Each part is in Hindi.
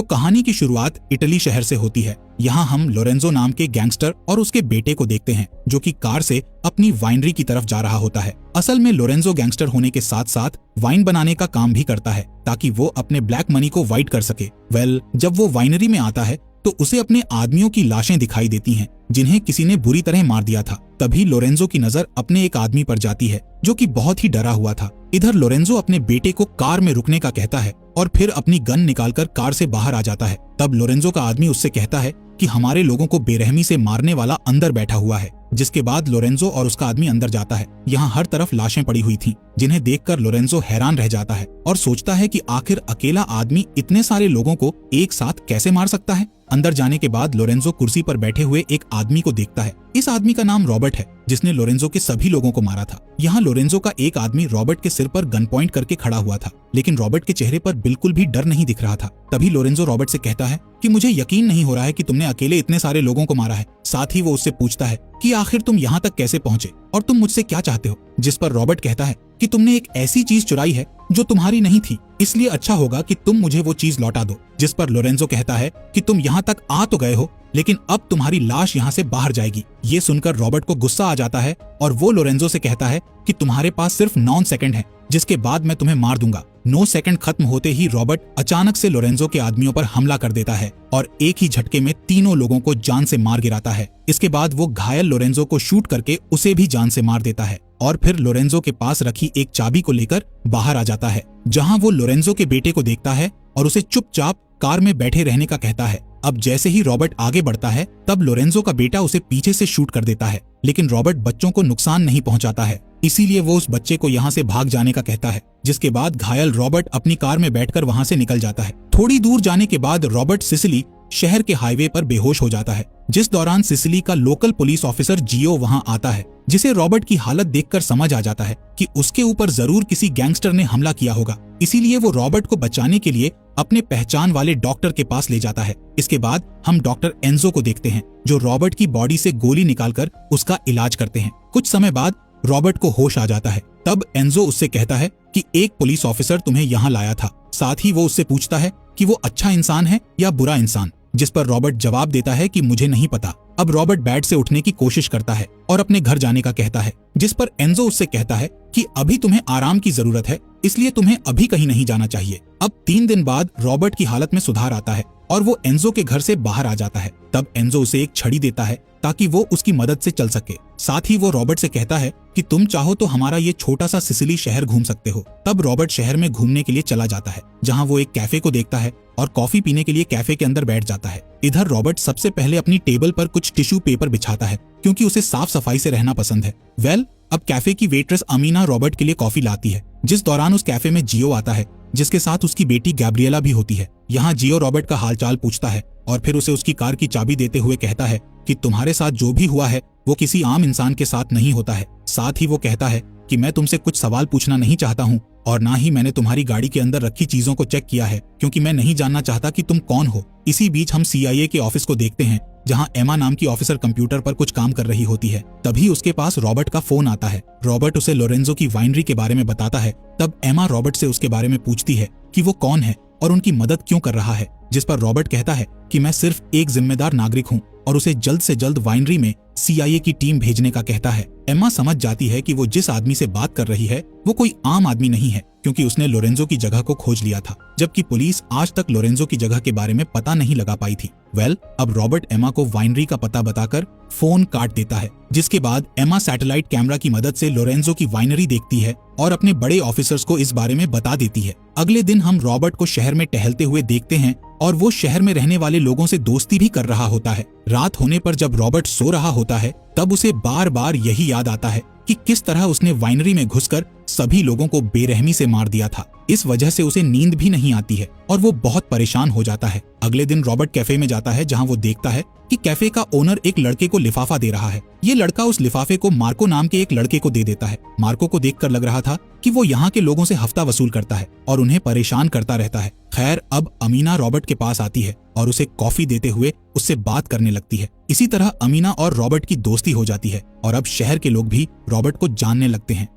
तो कहानी की शुरुआत इटली शहर से होती है। यहाँ हम लोरेंजो नाम के गैंगस्टर और उसके बेटे को देखते हैं जो कि कार से अपनी वाइनरी की तरफ जा रहा होता है। असल में लोरेंजो गैंगस्टर होने के साथ साथ वाइन बनाने का काम भी करता है ताकि वो अपने ब्लैक मनी को वाइट कर सके। जब वो वाइनरी में आता है तो उसे अपने आदमियों की लाशें दिखाई देती हैं जिन्हें किसी ने बुरी तरह मार दिया था। तभी लोरेंजो की नजर अपने एक आदमी पर जाती है जो कि बहुत ही डरा हुआ था। इधर लोरेंजो अपने बेटे को कार में रुकने का कहता है और फिर अपनी गन निकालकर कार से बाहर आ जाता है। तब लोरेंजो का आदमी उससे कहता है कि हमारे लोगों को बेरहमी से मारने वाला अंदर बैठा हुआ है। जिसके बाद लोरेंजो और उसका आदमी अंदर जाता है। यहाँ हर तरफ लाशें पड़ी हुई थीं, जिन्हें देखकर लोरेंजो हैरान रह जाता है और सोचता है कि आखिर अकेला आदमी इतने सारे लोगों को एक साथ कैसे मार सकता है। अंदर जाने के बाद लोरेंजो कुर्सी पर बैठे हुए एक आदमी को देखता है। इस आदमी का नाम रॉबर्ट है जिसने लोरेंजो के सभी लोगों को मारा था। यहाँ लोरेंजो का एक आदमी रॉबर्ट के सिर पर गन पॉइंट करके खड़ा हुआ था, लेकिन रॉबर्ट के चेहरे पर बिल्कुल भी डर नहीं दिख रहा था। तभी लोरेंजो रॉबर्ट से कहता है कि मुझे यकीन नहीं हो रहा है कि तुमने अकेले इतने सारे लोगों को मारा है। साथ ही वो उससे पूछता है कि आखिर तुम यहाँ तक कैसे पहुँचे और तुम मुझसे क्या चाहते हो। जिस पर रॉबर्ट कहता है कि तुमने एक ऐसी चीज चुराई है जो तुम्हारी नहीं थी, इसलिए अच्छा होगा कि तुम मुझे वो चीज लौटा दो। जिस पर लोरेंजो कहता है कि तुम यहाँ तक आ तो गए हो, लेकिन अब तुम्हारी लाश यहाँ से बाहर जाएगी। ये सुनकर रॉबर्ट को गुस्सा आ जाता है और वो लोरेंजो से कहता है कि तुम्हारे पास सिर्फ 9 सेकंड है, जिसके बाद मैं तुम्हें मार दूंगा। 9 सेकंड खत्म होते ही रॉबर्ट अचानक से लोरेंजो के आदमियों पर हमला कर देता है और एक ही झटके में तीनों लोगों को जान से मार गिराता है। इसके बाद वो घायल लोरेंजो को शूट करके उसे भी जान से मार देता है और फिर लोरेंजो के पास रखी एक चाबी को लेकर बाहर आ जाता है, जहाँ वो लोरेंजो के बेटे को देखता है और उसे चुपचाप कार में बैठे रहने का कहता है। अब जैसे ही रॉबर्ट आगे बढ़ता है तब लोरेंजो का बेटा उसे पीछे से शूट कर देता है, लेकिन रॉबर्ट बच्चों को नुकसान नहीं पहुंचाता है, इसीलिए वो उस बच्चे को यहाँ से भाग जाने का कहता है। जिसके बाद घायल रॉबर्ट अपनी कार में बैठकर वहाँ से निकल जाता है। थोड़ी दूर जाने के बाद रॉबर्ट सिसिली शहर के हाईवे पर बेहोश हो जाता है, जिस दौरान सिसिली का लोकल पुलिस ऑफिसर जियो वहाँ आता है, जिसे रॉबर्ट की हालत देखकर समझ आ जाता है कि उसके ऊपर जरूर किसी गैंगस्टर ने हमला किया होगा। इसीलिए वो रॉबर्ट को बचाने के लिए अपने पहचान वाले डॉक्टर के पास ले जाता है। इसके बाद हम डॉक्टर एंजो को देखते हैं जो रॉबर्ट की बॉडी से गोली निकालकर उसका इलाज करते हैं। कुछ समय बाद रॉबर्ट को होश आ जाता है। तब एंजो उससे कहता है कि एक पुलिस ऑफिसर तुम्हें यहाँ लाया था। साथ ही वो उससे पूछता है कि वो अच्छा इंसान है या बुरा इंसान, जिस पर रॉबर्ट जवाब देता है कि मुझे नहीं पता। अब रॉबर्ट बेड से उठने की कोशिश करता है और अपने घर जाने का कहता है, जिस पर एंजो उससे कहता है कि अभी तुम्हें आराम की जरूरत है, इसलिए तुम्हें अभी कहीं नहीं जाना चाहिए। अब 3 दिन बाद रॉबर्ट की हालत में सुधार आता है और वो एंजो के घर से बाहर आ जाता है। तब एंजो उसे एक छड़ी देता है ताकि वो उसकी मदद से चल सके। साथ ही वो रॉबर्ट से कहता है कि तुम चाहो तो हमारा ये छोटा सा सिसिली शहर घूम सकते हो। तब रॉबर्ट शहर में घूमने के लिए चला जाता है, जहाँ वो एक कैफे को देखता है और कॉफी पीने के लिए कैफे के अंदर बैठ जाता है। इधर रॉबर्ट सबसे पहले अपनी टेबल पर कुछ टिश्यू पेपर बिछाता है क्योंकि उसे साफ सफाई से रहना पसंद है। अब कैफे की वेट्रेस अमीना रॉबर्ट के लिए कॉफी लाती है, जिस दौरान उस कैफे में जियो आता है, जिसके साथ उसकी बेटी गैब्रिएला भी होती है। यहाँ जियो रॉबर्ट का हालचाल पूछता है और फिर उसे उसकी कार की चाबी देते हुए कहता है कि तुम्हारे साथ जो भी हुआ है वो किसी आम इंसान के साथ नहीं होता है। साथ ही वो कहता है कि मैं तुमसे कुछ सवाल पूछना नहीं चाहता हूँ और ना ही मैंने तुम्हारी गाड़ी के अंदर रखी चीजों को चेक किया है, क्योंकि मैं नहीं जानना चाहता कि तुम कौन हो। इसी बीच हम CIA के ऑफिस को देखते हैं, जहां एमा नाम की ऑफिसर कंप्यूटर पर कुछ काम कर रही होती है। तभी उसके पास रॉबर्ट का फोन आता है। रॉबर्ट उसे लोरेंजो की वाइनरी के बारे में बताता है। तब एमा रॉबर्ट से उसके बारे में पूछती है कि वो कौन है और उनकी मदद क्यों कर रहा है, जिस पर रॉबर्ट कहता है कि मैं सिर्फ एक जिम्मेदार नागरिक हूँ और उसे जल्द से जल्द वाइनरी में CIA की टीम भेजने का कहता है। एम्मा समझ जाती है कि वो जिस आदमी से बात कर रही है वो कोई आम आदमी नहीं है, क्योंकि उसने लोरेंजो की जगह को खोज लिया था, जबकि पुलिस आज तक लोरेंजो की जगह के बारे में पता नहीं लगा पाई थी। अब रॉबर्ट एम्मा को वाइनरी का पता बताकर फोन काट देता है, जिसके बाद एम्मा सैटेलाइट कैमरा की मदद से लोरेंजो की वाइनरी देखती है और अपने बड़े ऑफिसर्स को इस बारे में बता देती है। अगले दिन हम रॉबर्ट को शहर में टहलते हुए देखते हैं और वो शहर में रहने वाले लोगों से दोस्ती भी कर रहा होता है। रात होने पर जब रॉबर्ट सो रहा होता है तब उसे बार बार यही याद आता है कि किस तरह उसने वाइनरी में घुसकर सभी लोगों को बेरहमी से मार दिया था। इस वजह से उसे नींद भी नहीं आती है और वो बहुत परेशान हो जाता है। अगले दिन रॉबर्ट कैफे में जाता है, जहां वो देखता है कि कैफे का ओनर एक लड़के को लिफाफा दे रहा है। ये लड़का उस लिफाफे को मार्को नाम के एक लड़के को दे देता है। मार्को को देखकर लग रहा था कि वो यहाँ के लोगों से हफ्ता वसूल करता है और उन्हें परेशान करता रहता है। खैर, अब अमीना रॉबर्ट के पास आती है और उसे कॉफी देते हुए उससे बात करने लगती है। इसी तरह अमीना और रॉबर्ट की दोस्ती हो जाती है और अब शहर के लोग भी रॉबर्ट को जानने लगते हैं।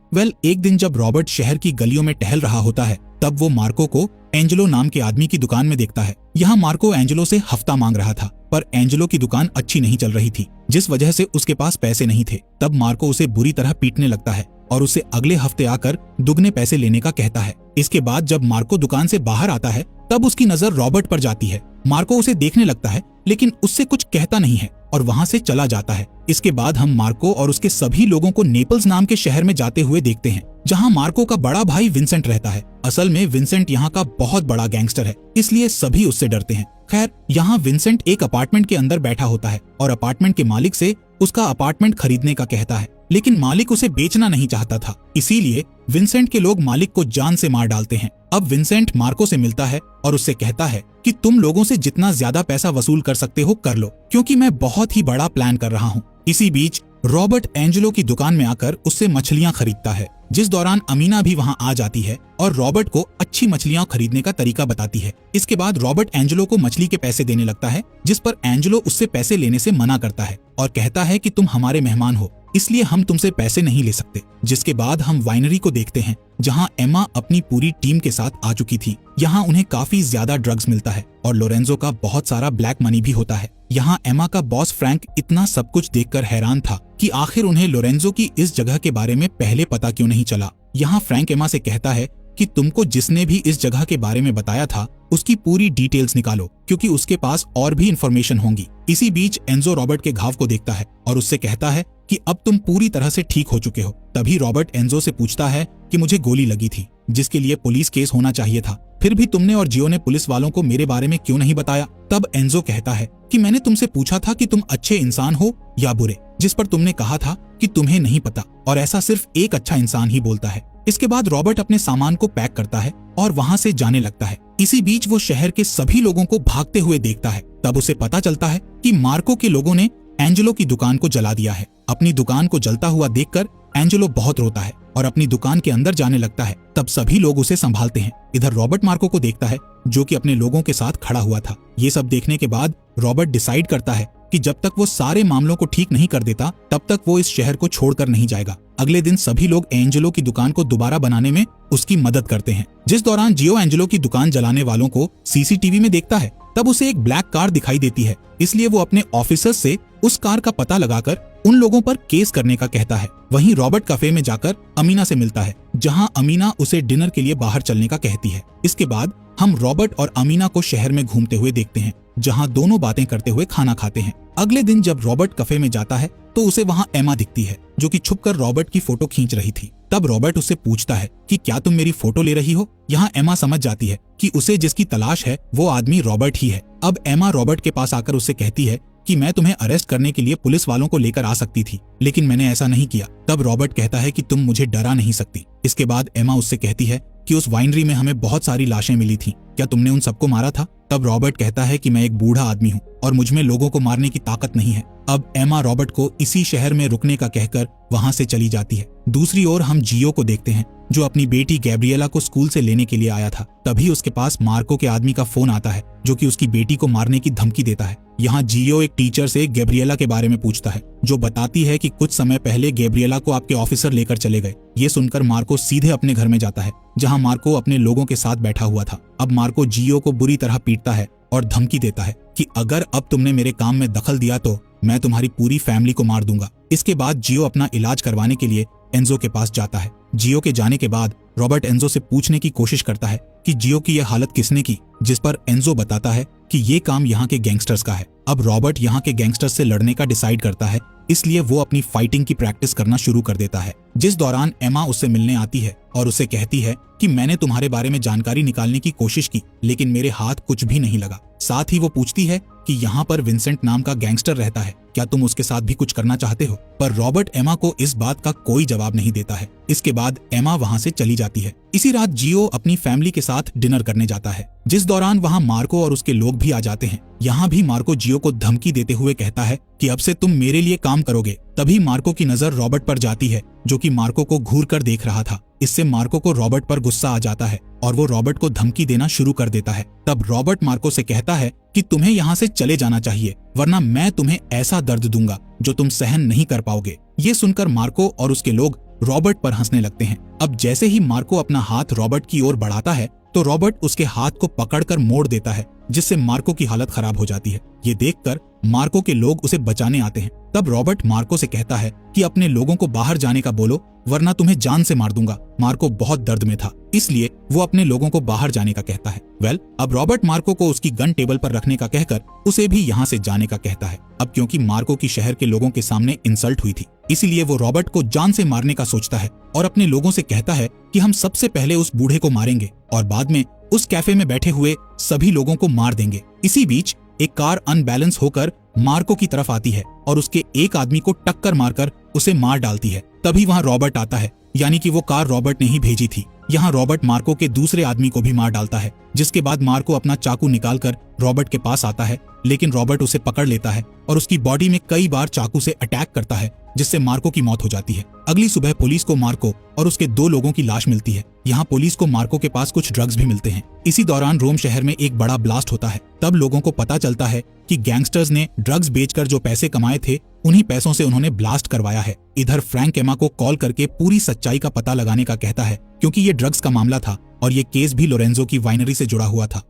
एक दिन जब रॉबर्ट शहर की गलियों में टहल रहा होता है तब वो मार्को को एंजेलो नाम के आदमी की दुकान में देखता है। यहाँ मार्को एंजेलो से हफ्ता मांग रहा था, पर एंजेलो की दुकान अच्छी नहीं चल रही थी, जिस वजह से उसके पास पैसे नहीं थे। तब मार्को उसे बुरी तरह पीटने लगता है और उसे अगले हफ्ते आकर दुगने पैसे लेने का कहता है। इसके बाद जब मार्को दुकान से बाहर आता है, तब उसकी नजर रॉबर्ट पर जाती है। मार्को उसे देखने लगता है, लेकिन उससे कुछ कहता नहीं है और वहाँ से चला जाता है। इसके बाद हम मार्को और उसके सभी लोगों को नेपल्स नाम के शहर में जाते हुए देखते हैं, जहाँ मार्को का बड़ा भाई विंसेंट रहता है। असल में विंसेंट यहाँ का बहुत बड़ा गैंगस्टर है, इसलिए सभी उससे डरते हैं। खैर, यहाँ विंसेंट एक अपार्टमेंट के अंदर बैठा होता है और अपार्टमेंट के मालिक से उसका अपार्टमेंट खरीदने का कहता है, लेकिन मालिक उसे बेचना नहीं चाहता था। इसीलिए विंसेंट के लोग मालिक को जान से मार डालते हैं। अब विंसेंट मार्को से मिलता है और उससे कहता है कि तुम लोगों से जितना ज्यादा पैसा वसूल कर सकते हो कर लो, क्योंकि मैं बहुत ही बड़ा प्लान कर रहा हूँ। इसी बीच रॉबर्ट एंजेलो की दुकान में आकर उससे मछलियाँ खरीदता है, जिस दौरान अमीना भी वहाँ आ जाती है और रॉबर्ट को अच्छी मछलियाँ खरीदने का तरीका बताती है। इसके बाद रॉबर्ट एंजेलो को मछली के पैसे देने लगता है, जिस पर एंजेलो उससे पैसे लेने से मना करता है और कहता है कि तुम हमारे मेहमान हो, इसलिए हम तुमसे पैसे नहीं ले सकते। जिसके बाद हम वाइनरी को देखते हैं, जहां एमा अपनी पूरी टीम के साथ आ चुकी थी। यहां उन्हें काफी ज्यादा ड्रग्स मिलता है और लोरेंजो का बहुत सारा ब्लैक मनी भी होता है। यहाँ एमा का बॉस फ्रैंक इतना सब कुछ देखकर हैरान था कि आखिर उन्हें लोरेंजो की इस जगह के बारे में पहले पता क्यों नहीं चला। यहाँ फ्रैंक एमा से कहता है कि तुमको जिसने भी इस जगह के बारे में बताया था उसकी पूरी डिटेल्स निकालो, क्योंकि उसके पास और भी इंफॉर्मेशन होंगी। इसी बीच एंजो रॉबर्ट के घाव को देखता है और उससे कहता है कि अब तुम पूरी तरह से ठीक हो चुके हो। तभी रॉबर्ट एंजो से पूछता है कि मुझे गोली लगी थी, जिसके लिए पुलिस केस होना चाहिए था, फिर भी तुमने और जियो ने पुलिस वालों को मेरे बारे में क्यों नहीं बताया। तब एंजो कहता है कि मैंने तुमसे पूछा था कि तुम अच्छे इंसान हो या बुरे, जिस पर तुमने कहा था कि तुम्हें नहीं पता, और ऐसा सिर्फ एक अच्छा इंसान ही बोलता है। इसके बाद रॉबर्ट अपने सामान को पैक करता है और वहाँ से जाने लगता है। इसी बीच वो शहर के सभी लोगों को भागते हुए देखता है। तब उसे पता चलता है कि मार्को के लोगों ने एंजेलो की दुकान को जला दिया है। अपनी दुकान को जलता हुआ देखकर एंजेलो बहुत रोता है और अपनी दुकान के अंदर जाने लगता है। तब सभी लोग उसे संभालते हैं। इधर रॉबर्ट मार्को को देखता है, जो कि अपने लोगों के साथ खड़ा हुआ था। ये सब देखने के बाद रॉबर्ट डिसाइड करता है कि जब तक वो सारे मामलों को ठीक नहीं कर देता, तब तक वो इस शहर को छोड़कर नहीं जाएगा। अगले दिन सभी लोग एंजेलो की दुकान को दोबारा बनाने में उसकी मदद करते हैं। जिस दौरान जियो एंजेलो की दुकान जलाने वालों को सीसीटीवी में देखता है, तब उसे एक ब्लैक कार दिखाई देती है, इसलिए वो अपने ऑफिसर्स से उस कार का पता लगाकर उन लोगों पर केस करने का कहता है। वहीं रॉबर्ट कैफे में जाकर अमीना से मिलता है, जहां अमीना उसे डिनर के लिए बाहर चलने का कहती है। इसके बाद हम रॉबर्ट और अमीना को शहर में घूमते हुए देखते हैं, जहां दोनों बातें करते हुए खाना खाते हैं। अगले दिन जब रॉबर्ट कैफे में जाता है तो उसे वहां एमा दिखती है, जो कि छुपकर रॉबर्ट की फोटो खींच रही थी। तब रॉबर्ट उससे पूछता है कि क्या तुम मेरी फोटो ले रही हो। यहाँ एमा समझ जाती है कि उसे जिसकी तलाश है वो आदमी रॉबर्ट ही है। अब एमा रॉबर्ट के पास आकर उससे कहती है कि मैं तुम्हें अरेस्ट करने के लिए पुलिस वालों को लेकर आ सकती थी, लेकिन मैंने ऐसा नहीं किया। तब रॉबर्ट कहता है कि तुम मुझे डरा नहीं सकती। इसके बाद एमा उससे कहती है कि उस वाइनरी में हमें बहुत सारी लाशें मिली थी, क्या तुमने उन सबको मारा था। तब रॉबर्ट कहता है कि मैं एक बूढ़ा आदमी हूँ और मुझ में लोगों को मारने की ताकत नहीं है। अब एमा रॉबर्ट को इसी शहर में रुकने का कहकर वहाँ से चली जाती है। दूसरी ओर हम जियो को देखते हैं, जो अपनी बेटी गैब्रिएला को स्कूल से लेने के लिए आया था। तभी उसके पास मार्को के आदमी का फोन आता है, जो कि उसकी बेटी को मारने की धमकी देता है। यहाँ जियो एक टीचर से गैब्रिएला के बारे में पूछता है, जो बताती है कि कुछ समय पहले गैब्रिएला को आपके ऑफिसर लेकर चले गए। ये सुनकर मार्को सीधे अपने घर में जाता है, जहाँ मार्को अपने लोगों के साथ बैठा हुआ था। अब मार्को जियो को बुरी तरह पीटता है और धमकी देता है कि अगर अब तुमने मेरे काम में दखल दिया तो मैं तुम्हारी पूरी फैमिली को मार दूंगा। इसके बाद जियो अपना इलाज करवाने के लिए एंजो के पास जाता है। जियो के जाने के बाद रॉबर्ट एंजो से पूछने की कोशिश करता है कि जियो की यह हालत किसने की, जिस पर एंजो बताता है कि ये काम यहाँ के गैंगस्टर्स का है। अब रॉबर्ट यहाँ के गैंगस्टर्स से लड़ने का डिसाइड करता है, इसलिए वो अपनी फाइटिंग की प्रैक्टिस करना शुरू कर देता है। जिस दौरान एमा उससे मिलने आती है और उसे कहती है कि मैंने तुम्हारे बारे में जानकारी निकालने की कोशिश की, लेकिन मेरे हाथ कुछ भी नहीं लगा। साथ ही वो पूछती है कि यहाँ पर विंसेंट नाम का गैंगस्टर रहता है, क्या तुम उसके साथ भी कुछ करना चाहते हो। पर रॉबर्ट एमा को इस बात का कोई जवाब नहीं देता है। इसके बाद एमा वहाँ से चली जाती है। इसी रात जियो अपनी फैमिली के साथ डिनर करने जाता है, जिस दौरान वहाँ मार्को और उसके लोग भी आ जाते हैं। यहाँ भी मार्को जियो को धमकी देते हुए कहता है कि अब से तुम मेरे लिए काम करोगे। तभी मार्को की नजर रॉबर्ट पर जाती है, जो कि मार्को को घूर कर देख रहा था। इससे मार्को को रॉबर्ट पर गुस्सा आ जाता है और वो रॉबर्ट को धमकी देना शुरू कर देता है। तब रॉबर्ट मार्को से कहता है कि तुम्हें यहाँ से चले जाना चाहिए, वरना मैं तुम्हें ऐसा दर्द दूंगा जो तुम सहन नहीं कर पाओगे। ये सुनकर मार्को और उसके लोग रॉबर्ट पर हंसने लगते हैं। अब जैसे ही मार्को अपना हाथ रॉबर्ट की ओर बढ़ाता है, तो रॉबर्ट उसके हाथ को पकड़कर मोड़ देता है, जिससे मार्को की हालत खराब हो जाती है। ये देखकर मार्को के लोग उसे बचाने आते हैं। तब रॉबर्ट मार्को से कहता है कि अपने लोगों को बाहर जाने का बोलो, वरना तुम्हें जान से मार दूंगा। मार्को बहुत दर्द में था, इसलिए वो अपने लोगों को बाहर जाने का कहता है। अब रॉबर्ट मार्को को उसकी गन टेबल पर रखने का कहकर उसे भी यहाँ से जाने का कहता है। अब क्योंकि मार्को की शहर के लोगों के सामने इंसल्ट हुई थी, इसीलिए वो रॉबर्ट को जान से मारने का सोचता है और अपने लोगों से कहता है कि हम सबसे पहले उस बूढ़े को मारेंगे और बाद में उस कैफे में बैठे हुए सभी लोगों को मार देंगे। इसी बीच एक कार अनबैलेंस होकर मार्को की तरफ आती है और उसके एक आदमी को टक्कर मारकर उसे मार डालती है। तभी वहाँ रॉबर्ट आता है, यानी कि वो कार रॉबर्ट ने ही भेजी थी। यहाँ रॉबर्ट मार्को के दूसरे आदमी को भी मार डालता है, जिसके बाद मार्को अपना चाकू निकालकर रॉबर्ट के पास आता है, लेकिन रॉबर्ट उसे पकड़ लेता है और उसकी बॉडी में कई बार चाकू से अटैक करता है, जिससे मार्को की मौत हो जाती है। अगली सुबह पुलिस को मार्को और उसके 2 लोगों की लाश मिलती है। यहाँ पुलिस को मार्को के पास कुछ ड्रग्स भी मिलते हैं। इसी दौरान रोम शहर में एक बड़ा ब्लास्ट होता है। तब लोगों को पता चलता है कि गैंगस्टर्स ने ड्रग्स बेचकर जो पैसे कमाए थे, उन्हीं पैसों से उन्होंने ब्लास्ट करवाया है। इधर फ्रैंक एमा को कॉल करके पूरी सच्चाई का पता लगाने का कहता है, क्योंकि ये ड्रग्स का मामला था और ये केस भी लोरेंजो की वाइनरी से जुड़ा हुआ था।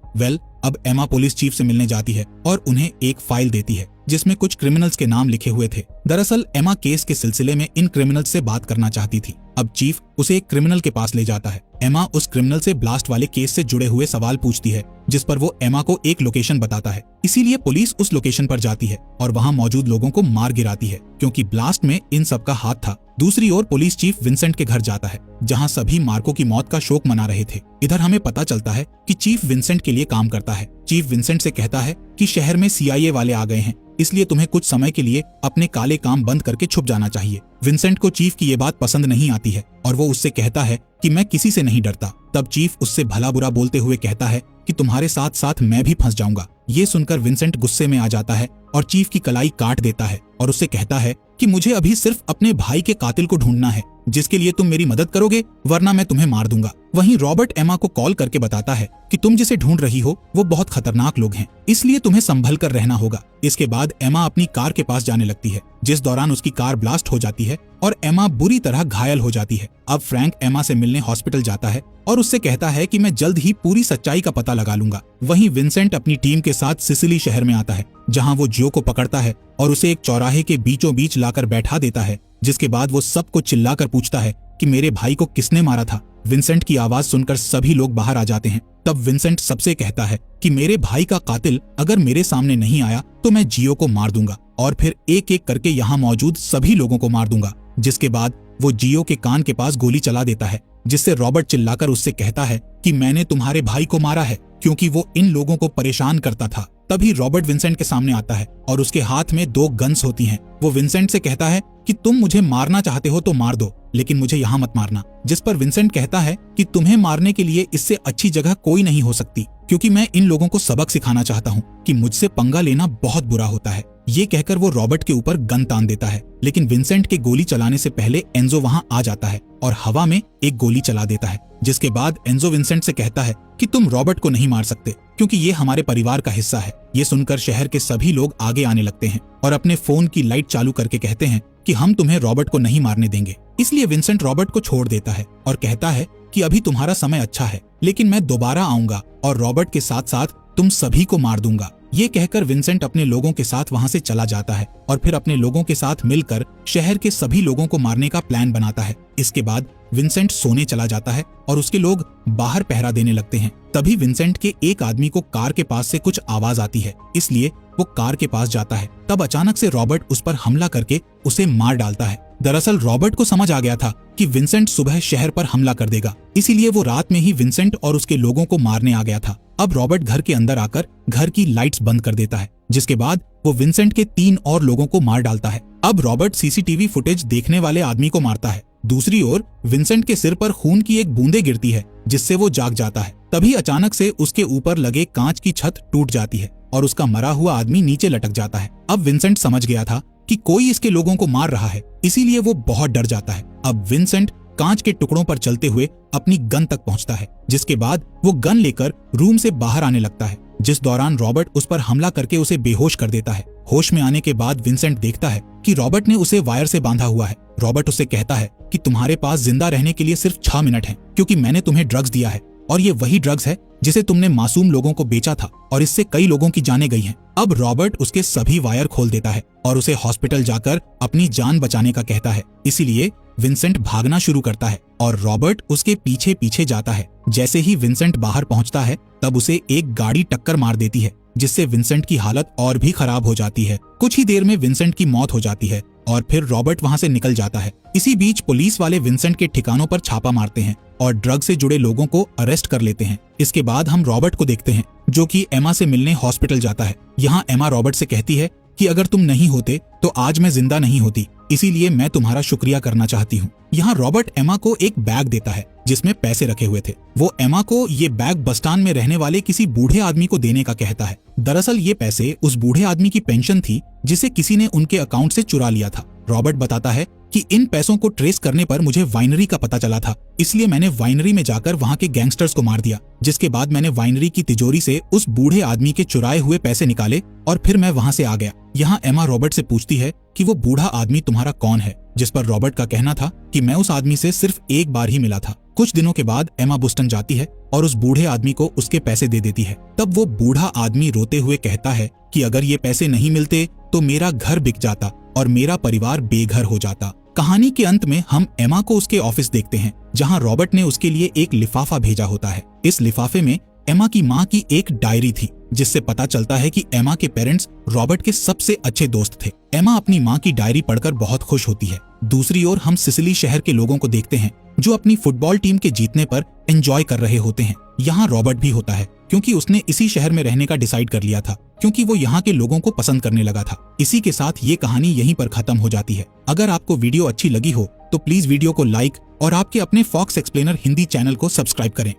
अब एमा पुलिस चीफ से मिलने जाती है और उन्हें एक फाइल देती है जिसमें कुछ क्रिमिनल्स के नाम लिखे हुए थे। दरअसल एमा केस के सिलसिले में इन क्रिमिनल्स से बात करना चाहती थी। अब चीफ उसे एक क्रिमिनल के पास ले जाता है। एमा उस क्रिमिनल से ब्लास्ट वाले केस से जुड़े हुए सवाल पूछती है, जिस पर वो एमा को एक लोकेशन बताता है। इसीलिए पुलिस उस लोकेशन पर जाती है और वहाँ मौजूद लोगों को मार गिराती है, क्योंकि ब्लास्ट में इन सब का हाथ था। दूसरी ओर पुलिस चीफ विंसेंट के घर जाता है, जहाँ सभी मार्को की मौत का शोक मना रहे थे। इधर हमें पता चलता है कि चीफ विंसेंट के लिए काम करता है। चीफ विंसेंट से कहता है कि शहर में CIA वाले आ गए हैं, इसलिए तुम्हें कुछ समय के लिए अपने काले काम बंद करके छुप जाना चाहिए। विंसेंट को चीफ की ये बात पसंद नहीं आती है और वो उससे कहता है कि मैं किसी से नहीं डरता। तब चीफ उससे भला बुरा बोलते हुए कहता है कि तुम्हारे साथ साथ मैं भी फंस जाऊंगा। ये सुनकर विंसेंट गुस्से में आ जाता है और चीफ की कलाई काट देता है और उससे कहता है कि मुझे अभी सिर्फ अपने भाई के कातिल को ढूंढना है, जिसके लिए तुम मेरी मदद करोगे, वरना मैं तुम्हें मार दूंगा। वहीं रॉबर्ट एमा को कॉल करके बताता है कि तुम जिसे ढूंढ रही हो वो बहुत खतरनाक लोग हैं, इसलिए तुम्हें संभल कर रहना होगा। इसके बाद एमा अपनी कार के पास जाने लगती है, जिस दौरान उसकी कार ब्लास्ट हो जाती है और एमा बुरी तरह घायल हो जाती है। अब फ्रैंक एमा से मिलने हॉस्पिटल जाता है और उससे कहता है कि मैं जल्द ही पूरी सच्चाई का पता लगा लूंगा। वहीं विंसेंट अपनी टीम के साथ सिसिली शहर में आता है, जहां वो जियो को पकड़ता है और उसे एक चौराहे के बीचों बीच लाकर बैठा देता है, जिसके बाद वो सबको चिल्लाकर पूछता है कि मेरे भाई को किसने मारा था। विंसेंट की आवाज सुनकर सभी लोग बाहर आ जाते हैं। तब विंसेंट सबसे कहता है कि मेरे भाई का कातिल अगर मेरे सामने नहीं आया तो मैं जियो को मार दूंगा और फिर एक एक करके यहाँ मौजूद सभी लोगों को मार दूंगा। जिसके बाद वो जियो के कान के पास गोली चला देता है, जिससे रॉबर्ट चिल्लाकर उससे कहता है कि मैंने तुम्हारे भाई को मारा है, क्योंकि वो इन लोगों को परेशान करता था। तभी रॉबर्ट विंसेंट के सामने आता है और उसके हाथ में 2 गन्स होती हैं। वो विंसेंट से कहता है कि तुम मुझे मारना चाहते हो तो मार दो, लेकिन मुझे यहाँ मत मारना। जिस पर विंसेंट कहता है कि तुम्हें मारने के लिए इससे अच्छी जगह कोई नहीं हो सकती, क्योंकि मैं इन लोगों को सबक सिखाना चाहता हूँ कि मुझसे पंगा लेना बहुत बुरा होता है। ये कहकर वो रॉबर्ट के ऊपर गन तान देता है, लेकिन विंसेंट के गोली चलाने से पहले एंजो वहाँ आ जाता है और हवा में एक गोली चला देता है। जिसके बाद एंजो विंसेंट से कहता है कि तुम रॉबर्ट को नहीं मार सकते, क्योंकि ये हमारे परिवार का हिस्सा है। ये सुनकर शहर के सभी लोग आगे आने लगते हैं और अपने फोन की लाइट चालू करके कहते हैं कि हम तुम्हें रॉबर्ट को नहीं मारने देंगे। इसलिए विंसेंट रॉबर्ट को छोड़ देता है और कहता है कि अभी तुम्हारा समय अच्छा है, लेकिन मैं दोबारा आऊंगा और रॉबर्ट के साथ साथ तुम सभी को मार दूंगा। ये कहकर विंसेंट अपने लोगों के साथ वहां से चला जाता है और फिर अपने लोगों के साथ मिलकर शहर के सभी लोगों को मारने का प्लान बनाता है। इसके बाद विंसेंट सोने चला जाता है और उसके लोग बाहर पहरा देने लगते हैं। तभी विंसेंट के एक आदमी को कार के पास से कुछ आवाज आती है, इसलिए वो कार के पास जाता है। तब अचानक से रॉबर्ट उस पर हमला करके उसे मार डालता है। दरअसल रॉबर्ट को समझ आ गया था कि विंसेंट सुबह शहर पर हमला कर देगा, इसीलिए वो रात में ही विंसेंट और उसके लोगों को मारने आ गया था। अब रॉबर्ट घर के अंदर आकर घर की लाइट्स बंद कर देता है, जिसके बाद वो विंसेंट के 3 और लोगों को मार डालता है। अब रॉबर्ट सीसीटीवी फुटेज देखने वाले आदमी को मारता है। दूसरी ओर विंसेंट के सिर पर खून की एक बूंदे गिरती है, जिससे वो जाग जाता है। तभी अचानक से उसके ऊपर लगे कांच की छत टूट जाती है और उसका मरा हुआ आदमी नीचे लटक जाता है। अब विंसेंट समझ गया था कि कोई इसके लोगों को मार रहा है, इसीलिए वो बहुत डर जाता है। अब विंसेंट कांच के टुकड़ों पर चलते हुए अपनी गन तक पहुंचता है, जिसके बाद वो गन लेकर रूम से बाहर आने लगता है, जिस दौरान रॉबर्ट उस पर हमला करके उसे बेहोश कर देता है। होश में आने के बाद विंसेंट देखता है कि रॉबर्ट ने उसे वायर से बांधा हुआ है। रॉबर्ट उससे कहता है कि तुम्हारे पास जिंदा रहने के लिए सिर्फ 6 मिनट हैं, क्योंकि मैंने तुम्हें ड्रग्स दिया है और ये वही ड्रग्स है जिसे तुमने मासूम लोगों को बेचा था और इससे कई लोगों की जानें गई हैं। अब रॉबर्ट उसके सभी वायर खोल देता है और उसे हॉस्पिटल जाकर अपनी जान बचाने का कहता है। इसीलिए विंसेंट भागना शुरू करता है और रॉबर्ट उसके पीछे पीछे जाता है। जैसे ही विंसेंट बाहर पहुंचता है तब उसे एक गाड़ी टक्कर मार देती है, जिससे विंसेंट की हालत और भी खराब हो जाती है। कुछ ही देर में विंसेंट की मौत हो जाती है और फिर रॉबर्ट वहां से निकल जाता है। इसी बीच पुलिस वाले विंसेंट के ठिकानों पर छापा मारते हैं और ड्रग से जुड़े लोगों को अरेस्ट कर लेते हैं। इसके बाद हम रॉबर्ट को देखते हैं जो कि एमा से मिलने हॉस्पिटल जाता है। यहाँ एमा रॉबर्ट से कहती है कि अगर तुम नहीं होते तो आज मैं जिंदा नहीं होती, इसीलिए मैं तुम्हारा शुक्रिया करना चाहती हूँ। यहाँ रॉबर्ट एमा को एक बैग देता है जिसमें पैसे रखे हुए थे। वो एमा को ये बैग बस स्टैंड में रहने वाले किसी बूढ़े आदमी को देने का कहता है। दरअसल ये पैसे उस बूढ़े आदमी की पेंशन थी जिसे किसी ने उनके अकाउंट से चुरा लिया था। रॉबर्ट बताता है कि इन पैसों को ट्रेस करने पर मुझे वाइनरी का पता चला था, इसलिए मैंने वाइनरी में जाकर वहाँ के गैंगस्टर्स को मार दिया, जिसके बाद मैंने वाइनरी की तिजोरी से उस बूढ़े आदमी के चुराए हुए पैसे निकाले और फिर मैं वहाँ से आ गया। यहाँ एमा रॉबर्ट से पूछती है कि वो बूढ़ा आदमी तुम्हारा कौन है, जिस पर रॉबर्ट का कहना था कि मैं उस आदमी से सिर्फ एक बार ही मिला था। कुछ दिनों के बाद एमा बोस्टन जाती है और उस बूढ़े आदमी को उसके पैसे दे देती है। तब वो बूढ़ा आदमी रोते हुए कहता है कि अगर ये पैसे नहीं मिलते तो मेरा घर बिक जाता और मेरा परिवार बेघर हो जाता। कहानी के अंत में हम एमा को उसके ऑफिस देखते हैं, जहां रॉबर्ट ने उसके लिए एक लिफाफा भेजा होता है। इस लिफाफे में एमा की माँ की एक डायरी थी, जिससे पता चलता है कि एमा के पेरेंट्स रॉबर्ट के सबसे अच्छे दोस्त थे। एमा अपनी माँ की डायरी पढ़कर बहुत खुश होती है। दूसरी ओर हम सिसिली शहर के लोगों को देखते हैं जो अपनी फुटबॉल टीम के जीतने पर एंजॉय कर रहे होते हैं। यहाँ रॉबर्ट भी होता है क्योंकि उसने इसी शहर में रहने का डिसाइड कर लिया था, क्योंकि वो यहाँ के लोगों को पसंद करने लगा था। इसी के साथ ये कहानी यहीं पर खत्म हो जाती है। अगर आपको वीडियो अच्छी लगी हो तो प्लीज वीडियो को लाइक और आपके अपने फॉक्स एक्सप्लेनर हिंदी चैनल को सब्सक्राइब करें।